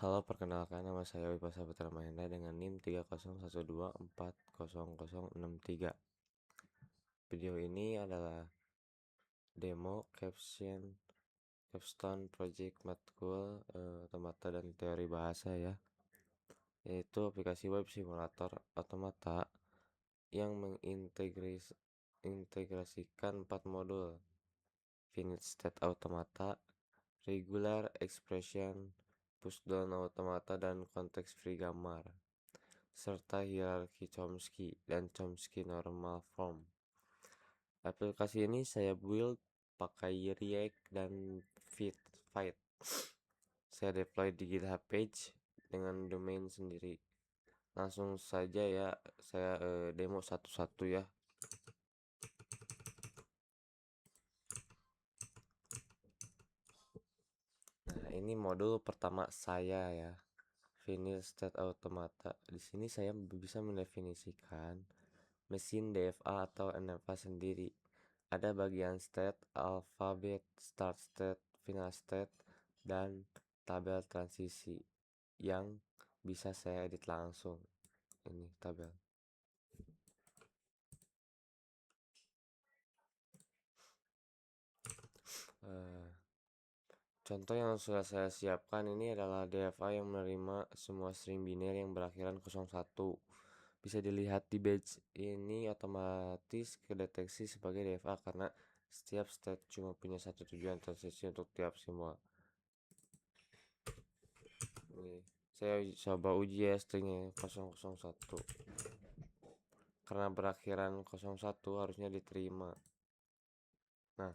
Halo, perkenalkan nama saya Wipa Saputra Mahendra dengan NIM 301240063. Video ini adalah demo capstone project matkul otomata dan teori bahasa ya, yaitu aplikasi web simulator otomata yang mengintegrasikan 4 modul: finite state automata, regular expression, pushdown automata, dan konteks free gambar, serta hierarki Chomsky dan Chomsky normal form. Aplikasi ini saya build pakai React dan Vite. Saya deploy di GitHub page dengan domain sendiri. Langsung saja ya, saya demo satu-satu ya. Nah, ini modul pertama saya ya, finite state automata. Di sini saya bisa mendefinisikan mesin DFA atau NFA sendiri. Ada bagian state, alfabet, start state, final state, dan tabel transisi yang bisa saya edit langsung. Ini tabel. Contoh yang sudah saya siapkan ini adalah DFA yang menerima semua string biner yang berakhiran 01. Bisa dilihat di batch ini otomatis kedeteksi sebagai DFA karena setiap state cuma punya satu tujuan transisi untuk tiap simbol. Ini saya coba uji ya stringnya 001. Karena berakhiran 01 harusnya diterima. Nah,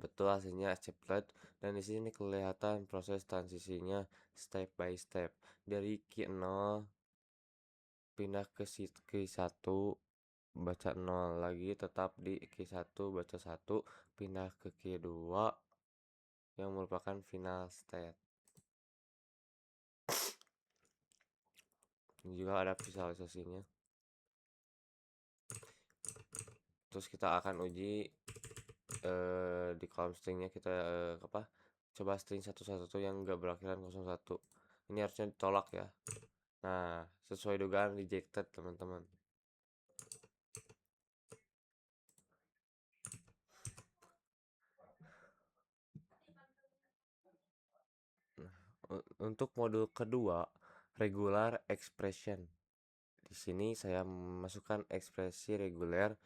betul hasilnya accepted, dan di sini kelihatan proses transisinya step by step. Dari key 0 pindah ke key 1, baca 0 lagi, tetap di key 1, baca 1, pindah ke key 2 yang merupakan final state. Ini juga ada visualisasinya. Terus kita akan uji di kolom stringnya, kita coba string 111 yang enggak berakhiran 01. Ini harusnya ditolak ya. Nah, sesuai dugaan rejected teman-teman. Untuk modul kedua, regular expression. Di sini saya masukkan ekspresi reguler,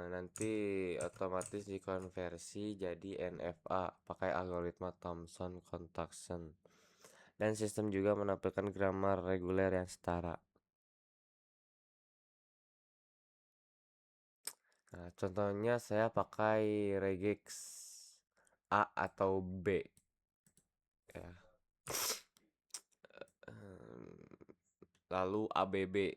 nanti otomatis dikonversi jadi NFA pakai algoritma Thomson Contaction. Dan sistem juga menampilkan grammar reguler yang setara. Nah, contohnya saya pakai regex A atau B ya. Lalu ABB,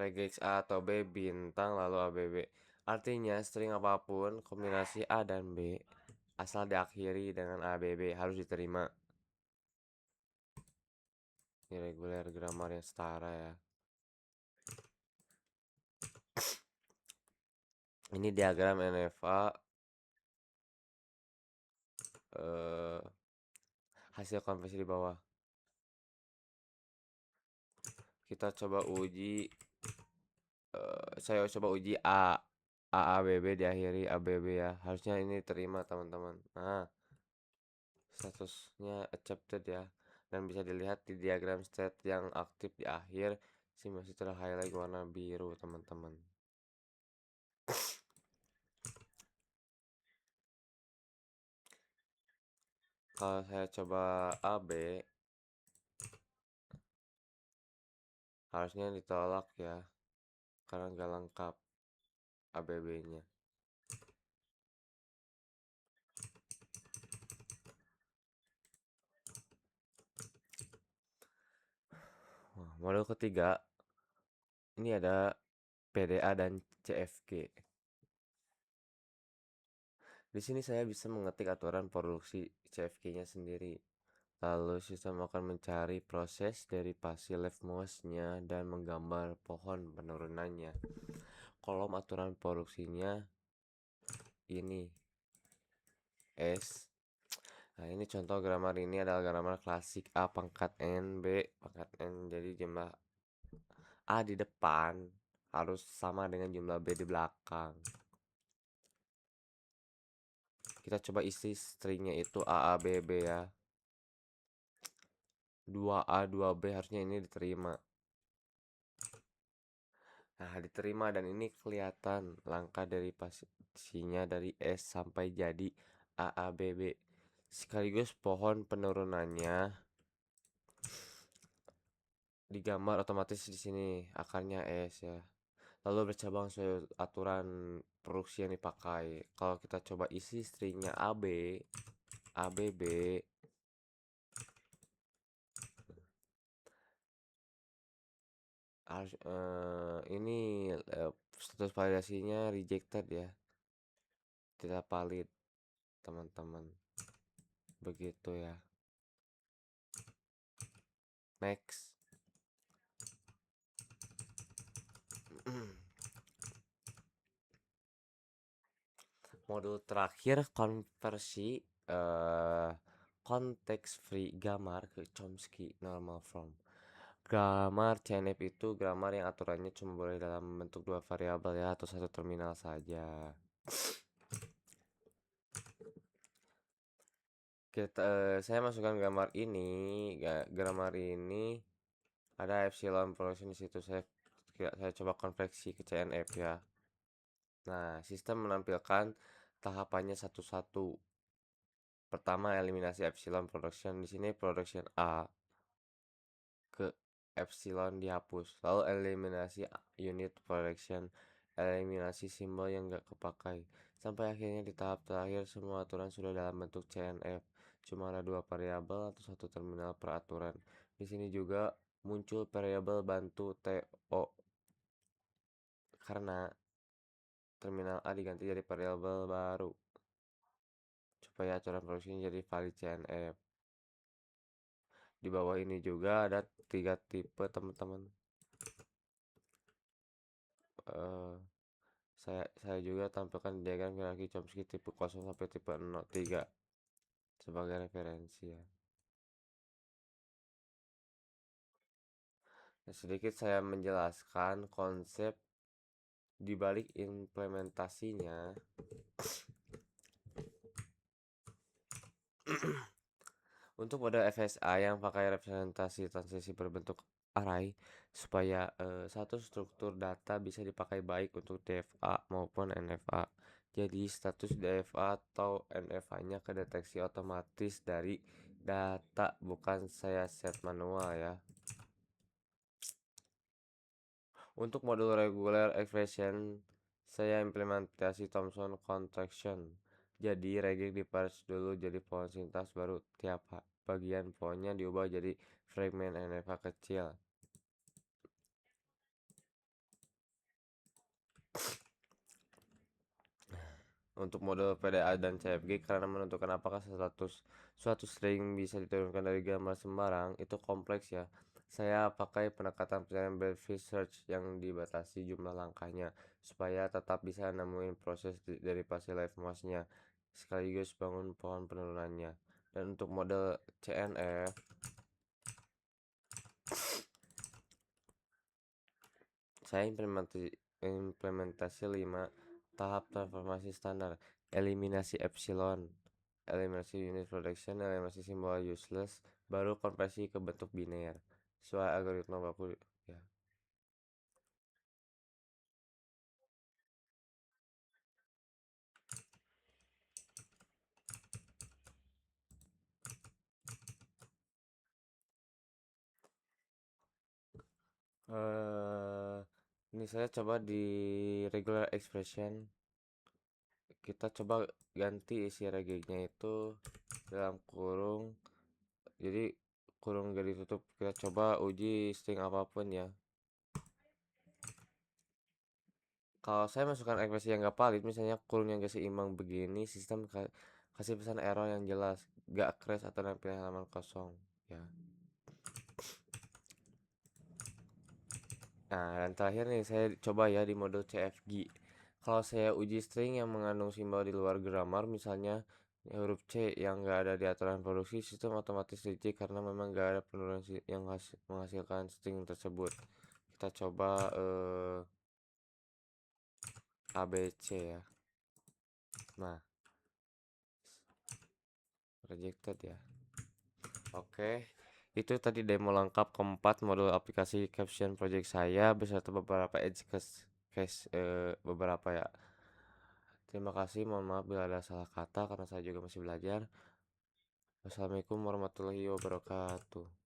regex A atau B bintang lalu ABB. Artinya string apapun kombinasi A dan B asal diakhiri dengan ABB harus diterima. Ini reguler grammar yang setara ya. Ini diagram NFA, hasil konversi di bawah. Kita coba uji, saya coba uji AABB diakhiri ABB ya. Harusnya ini terima teman-teman. Nah, statusnya accepted ya, dan bisa dilihat di diagram state yang aktif di akhir si masih terhighlight warna biru teman-teman. Kalau saya coba AB harusnya ditolak ya, karena nggak lengkap ABB nya. Model ketiga ini ada PDA dan CFG. Di sini saya bisa mengetik aturan produksi CFG-nya sendiri. Lalu sistem akan mencari proses derivasi left mouse-nya dan menggambar pohon penurunannya. Kolom aturan produksinya ini. S. Nah, ini contoh grammar, ini adalah grammar klasik A pangkat N, B pangkat N. Jadi jumlah A di depan harus sama dengan jumlah B di belakang. Kita coba isi stringnya itu A, A, B, B ya. 2A, 2B harusnya ini diterima. Nah, diterima dan ini kelihatan langkah dari pastinya dari S sampai jadi A, A, B, B. Sekaligus pohon penurunannya digambar otomatis di sini akarnya S ya. Lalu bercabang sesuai aturan produksi yang dipakai. Kalau kita coba isi stringnya AB, ABB, harus ini status validasinya rejected ya, tidak valid teman-teman, begitu ya. Next. Modul terakhir konversi konteks free grammar ke Chomsky normal form. Grammar CNF itu grammar yang aturannya cuma boleh dalam bentuk dua variabel ya, atau satu terminal saja. Saya masukkan grammar ini ada epsilon production di situ. Saya coba konversi ke CNF ya. Nah, sistem menampilkan tahapannya satu-satu. Pertama, eliminasi epsilon production. Di sini production A ke epsilon dihapus. Lalu eliminasi unit production, eliminasi simbol yang gak kepakai. Sampai akhirnya di tahap terakhir semua aturan sudah dalam bentuk CNF. Cuma ada dua variabel atau satu terminal peraturan. Di sini juga muncul variabel bantu TO karena terminal A diganti jadi variabel baru supaya aturan produksinya jadi valid CNF. Di bawah ini juga ada 3 tipe teman-teman. Eh, saya juga tampilkan diagram hierarki Chomsky tipe 0 sampai tipe 3 sebagai referensi ya. Nah, sedikit saya menjelaskan konsep di balik implementasinya. Untuk mode FSA yang pakai representasi transisi berbentuk array supaya satu struktur data bisa dipakai baik untuk DFA maupun NFA. Jadi status DFA atau NFA-nya kedeteksi otomatis dari data, bukan saya set manual ya. Untuk modul regular expression saya implementasi Thomson contraction. Jadi regek diparse dulu jadi pohon sintaks, baru tiap bagian pohonnya diubah jadi fragmen NFA kecil. Untuk model PDA dan CFG, karena menentukan apakah suatu string bisa diturunkan dari gambar sembarang itu kompleks ya. Saya pakai pendekatan Penetration Breadth Search yang dibatasi jumlah langkahnya supaya tetap bisa nemuin proses dari fase live mouse-nya sekaligus bangun pohon penurunannya. Dan untuk model CNF saya implementasi 5 tahap transformasi standar: eliminasi epsilon, eliminasi unit production, eliminasi simbol useless, baru konversi ke bentuk biner sesuai algoritma baku ya. Ini saya coba di regular expression, kita coba ganti isi regegnya itu dalam kurung, jadi kurung gak ditutup. Kita coba uji string apapun ya. Kalau saya masukkan ekspresi yang gak valid, misalnya kurung yang gak seimbang begini, sistem kasih pesan error yang jelas, gak crash atau nempel halaman kosong ya. Nah, dan terakhir nih saya coba ya di mode CFG. Kalau saya uji string yang mengandung simbol di luar grammar, misalnya Huruf C yang nggak ada di aturan produksi, sistem otomatis reject karena memang nggak ada penurunan yang menghasilkan string tersebut. Kita coba ABC ya. Nah, rejected ya. Oke, itu tadi demo lengkap keempat modul aplikasi Caption Project saya beserta beberapa edge case, beberapa ya. Terima kasih, mohon maaf bila ada salah kata karena saya juga masih belajar. Wassalamualaikum warahmatullahi wabarakatuh.